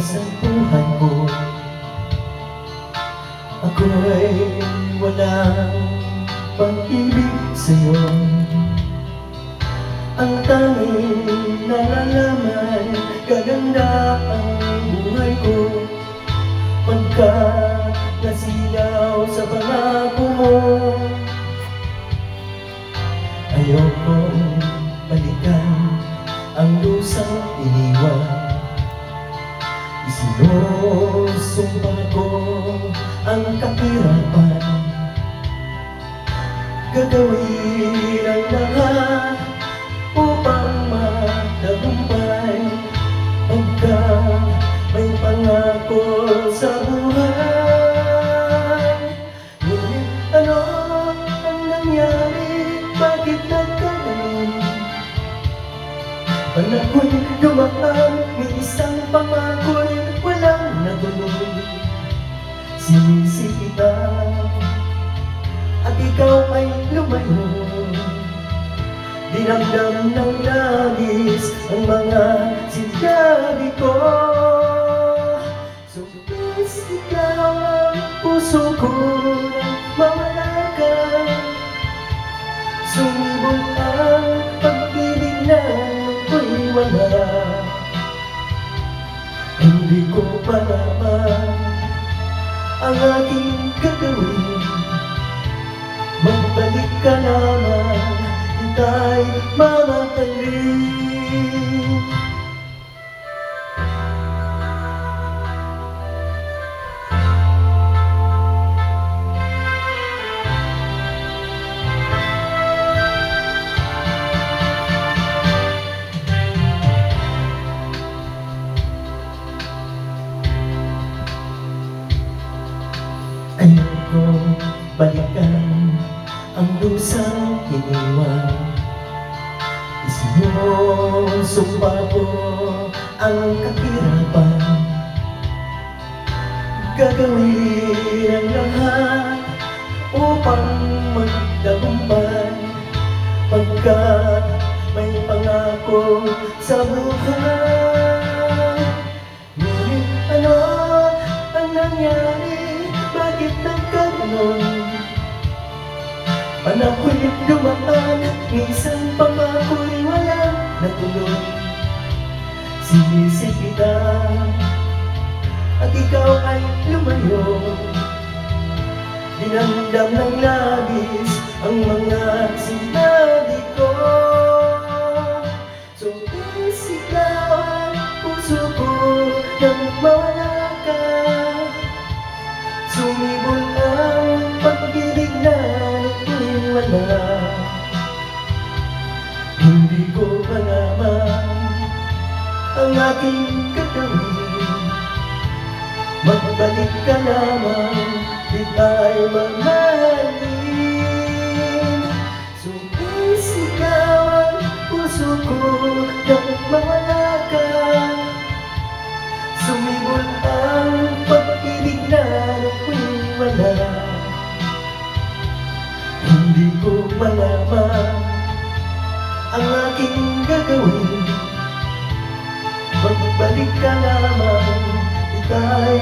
sa buhay ko. Ako'y walang pag-ibig sa'yo. Ang tanging nalalaman, gaganda ang buhay ko pagkat nasilaw sa pangako mo. Ayokong balikan ang lusang iniwan. Isinusumpa ko ang kahirapan, gagawin ang lahat upang matagumpay pagkat may pangako sa buhay. Ngunit ano ang nangyari? Bakit nagkaganon? Panako'y dumaan, may isang pangako'y walang natuloy. Sinisi kita at ikaw ay lumayo. Dinamdam ng labis ang mga sinabi ko. Sumisigaw ang puso ko nang mawala ka. Sumibol ang pag-ibig na ako'y wala. Hindi ko malaman ang aking gagawin. Magbalik ka naman, di tayo mamatalim. Ayoko balikan ang lusang iniwan. Isinusumpa ko ang kahirapan, gagawin ang lahat upang magtagumpay pagkat may pangako sa buhay. Ngunit ano ang nangyari? Bakit nagkaganon? Panako'y dumaan, isang pangako'y walang natuloy. Sinisi kita at ikaw ay lumayo. Dinamdam ng labis ang mga sinabi ko. Sumisigaw ang puso ko nang mawala ka. Sumibol ang pag-ibig na ako'y wala. Hindi ko malaman ang aking gagawin. Magbalik ka naman, di tayo mamahalin. Sumisigaw ang puso ko nang mawala ka. Sumibol ang pag-ibig na ako'y wala. Hindi ko malaman ang aking gagawin. Magbalik ka naman, di tayo